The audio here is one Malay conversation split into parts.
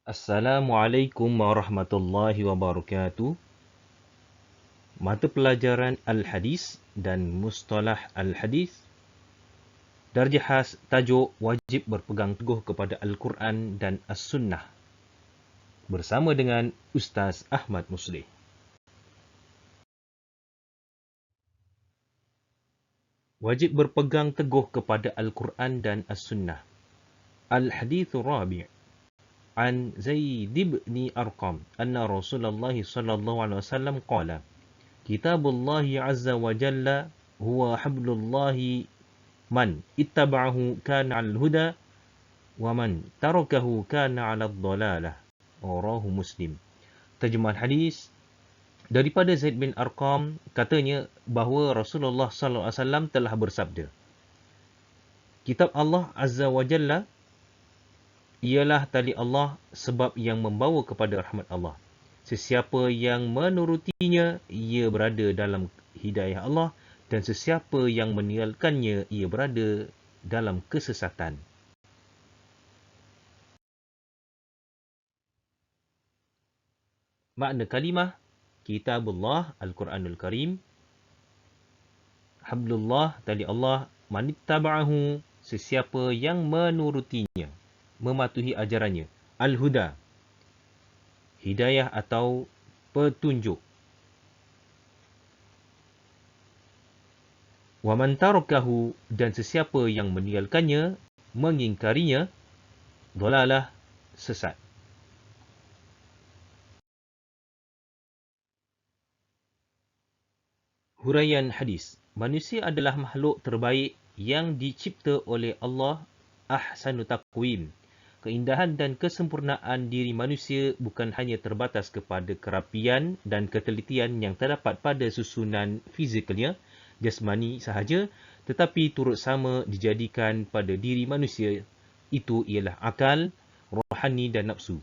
Assalamualaikum warahmatullahi wabarakatuh. Mata pelajaran Al-Hadis dan Mustalah Al-Hadis. Darjah khas tajuk wajib berpegang teguh kepada Al-Quran dan As-Sunnah. Bersama dengan Ustaz Ahmad Muslih. Wajib berpegang teguh kepada Al-Quran dan As-Sunnah. Al-Hadithu Rabi' An Zaid bin Arqam anna Rasulullah sallallahu alaihi wasallam qala Kitabullahi azza wa jalla huwa hablullahi man ittaba'ahu kana 'alal huda wa man tarakahu kana 'alad dhalalah. Rawahu Muslim. Terjemahan hadis daripada Zaid bin Arqam, katanya bahawa Rasulullah sallallahu alaihi wasallam telah bersabda, Kitab Allah azza wa jalla ialah tali Allah sebab yang membawa kepada rahmat Allah. Sesiapa yang menurutinya, ia berada dalam hidayah Allah, dan sesiapa yang meninggalkannya, ia berada dalam kesesatan. Makna kalimah, Kitabullah, Al-Quranul Karim. Hablullah, tali Allah. Manittaba'ahu, sesiapa yang menurutinya, mematuhi ajarannya. Al-Huda, hidayah atau petunjuk. Wa man tarakahu, dan sesiapa yang meninggalkannya, mengingkarinya, dhalalah, sesat. Huraian hadis. Manusia adalah makhluk terbaik yang dicipta oleh Allah. Ahsanu taqwim. Keindahan dan kesempurnaan diri manusia bukan hanya terbatas kepada kerapian dan ketelitian yang terdapat pada susunan fizikalnya, jasmani sahaja, tetapi turut sama dijadikan pada diri manusia. Itu ialah akal, rohani dan nafsu.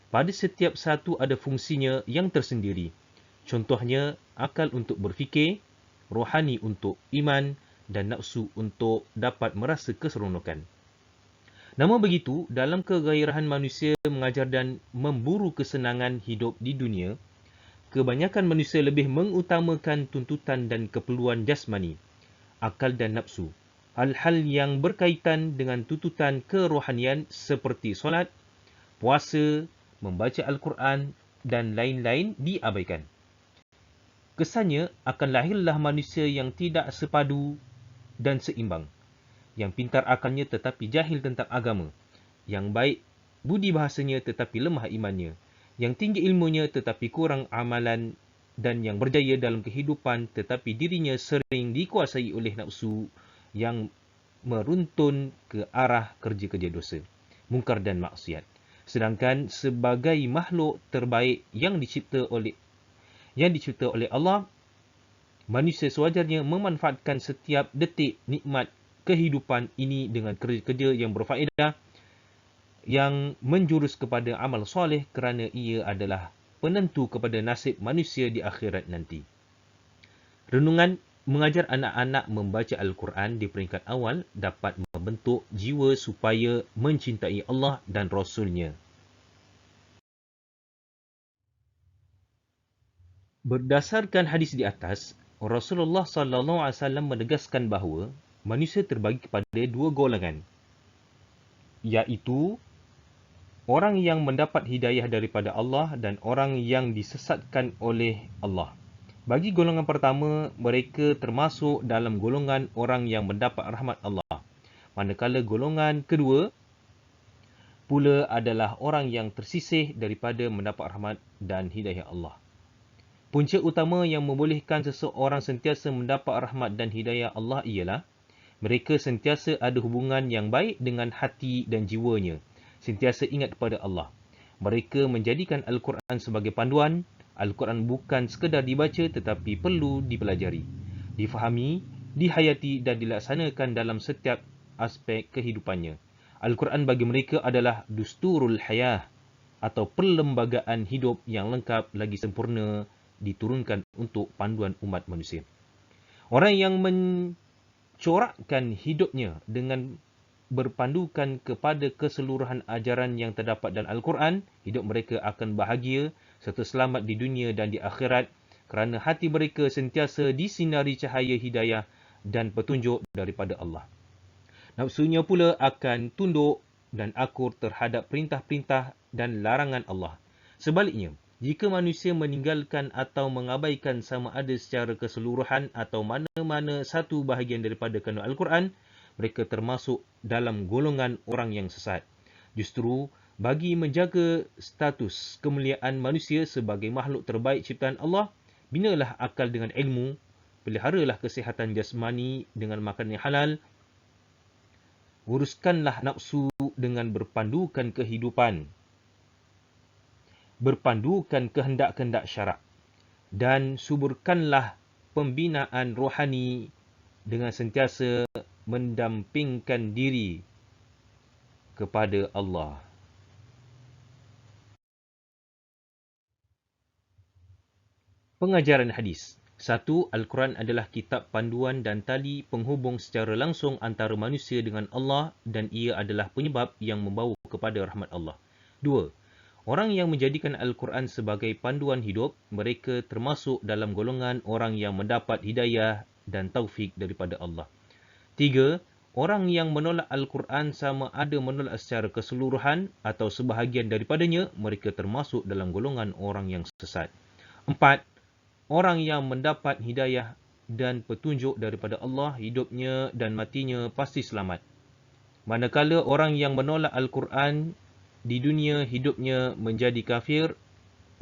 Pada setiap satu ada fungsinya yang tersendiri. Contohnya, akal untuk berfikir, rohani untuk iman, dan nafsu untuk dapat merasa keseronokan. Namun begitu, dalam kegairahan manusia mengajar dan memburu kesenangan hidup di dunia, kebanyakan manusia lebih mengutamakan tuntutan dan keperluan jasmani, akal dan nafsu. Hal-hal yang berkaitan dengan tuntutan kerohanian seperti solat, puasa, membaca Al-Quran dan lain-lain diabaikan. Kesannya akan lahirlah manusia yang tidak sepadu dan seimbang, yang pintar akalnya tetapi jahil tentang agama, yang baik budi bahasanya tetapi lemah imannya, yang tinggi ilmunya tetapi kurang amalan, dan yang berjaya dalam kehidupan tetapi dirinya sering dikuasai oleh nafsu yang meruntun ke arah kerja-kerja dosa, mungkar dan maksiat. Sedangkan sebagai makhluk terbaik yang dicipta oleh Allah, manusia sewajarnya memanfaatkan setiap detik nikmat kehidupan ini dengan kerja-kerja yang berfaedah, yang menjurus kepada amal soleh, kerana ia adalah penentu kepada nasib manusia di akhirat nanti. Renungan mengajar anak-anak membaca Al-Quran di peringkat awal dapat membentuk jiwa supaya mencintai Allah dan Rasul-Nya. Berdasarkan hadis di atas, Rasulullah SAW menegaskan bahawa manusia terbagi kepada dua golongan, iaitu orang yang mendapat hidayah daripada Allah dan orang yang disesatkan oleh Allah. Bagi golongan pertama, mereka termasuk dalam golongan orang yang mendapat rahmat Allah. Manakala golongan kedua pula adalah orang yang tersisih daripada mendapat rahmat dan hidayah Allah. Punca utama yang membolehkan seseorang sentiasa mendapat rahmat dan hidayah Allah ialah mereka sentiasa ada hubungan yang baik dengan hati dan jiwanya, sentiasa ingat kepada Allah. Mereka menjadikan Al-Quran sebagai panduan. Al-Quran bukan sekadar dibaca tetapi perlu dipelajari, difahami, dihayati dan dilaksanakan dalam setiap aspek kehidupannya. Al-Quran bagi mereka adalah dusturul hayah atau perlembagaan hidup yang lengkap lagi sempurna, diturunkan untuk panduan umat manusia. Orang yang mencorakkan hidupnya dengan berpandukan kepada keseluruhan ajaran yang terdapat dalam Al-Quran, hidup mereka akan bahagia serta selamat di dunia dan di akhirat kerana hati mereka sentiasa disinari cahaya hidayah dan petunjuk daripada Allah. Nafsunya pula akan tunduk dan akur terhadap perintah-perintah dan larangan Allah. Sebaliknya, jika manusia meninggalkan atau mengabaikan sama ada secara keseluruhan atau mana-mana satu bahagian daripada kandungan Al-Quran, mereka termasuk dalam golongan orang yang sesat. Justru, bagi menjaga status kemuliaan manusia sebagai makhluk terbaik ciptaan Allah, binalah akal dengan ilmu, peliharalah kesihatan jasmani dengan makanan yang halal, uruskanlah nafsu dengan berpandukan kehendak-kehendak syarak, dan suburkanlah pembinaan rohani dengan sentiasa mendampingkan diri kepada Allah. Pengajaran hadis. 1. Al-Quran adalah kitab panduan dan tali penghubung secara langsung antara manusia dengan Allah dan ia adalah penyebab yang membawa kepada rahmat Allah. 2. Orang yang menjadikan Al-Quran sebagai panduan hidup, mereka termasuk dalam golongan orang yang mendapat hidayah dan taufik daripada Allah. 3. Orang yang menolak Al-Quran sama ada menolak secara keseluruhan atau sebahagian daripadanya, mereka termasuk dalam golongan orang yang sesat. 4. Orang yang mendapat hidayah dan petunjuk daripada Allah, hidupnya dan matinya pasti selamat. Manakala orang yang menolak Al-Quran di dunia hidupnya menjadi kafir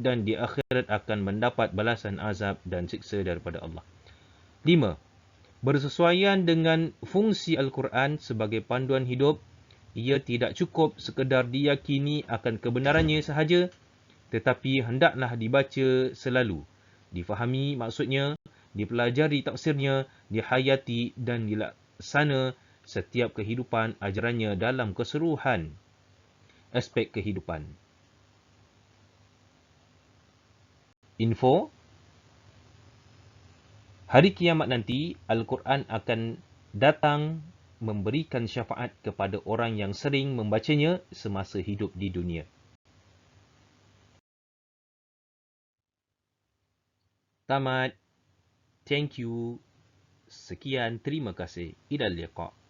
dan di akhirat akan mendapat balasan azab dan siksa daripada Allah. 5. Bersesuaian dengan fungsi Al-Quran sebagai panduan hidup, ia tidak cukup sekadar diyakini akan kebenarannya sahaja, tetapi hendaklah dibaca selalu, difahami maksudnya, dipelajari tafsirnya, dihayati dan dilaksana setiap kehidupan ajarannya dalam keseluruhan aspek kehidupan. Info: hari kiamat nanti, Al-Quran akan datang memberikan syafaat kepada orang yang sering membacanya semasa hidup di dunia. Tamat. Thank you. Sekian, terima kasih. Ilal liqa'.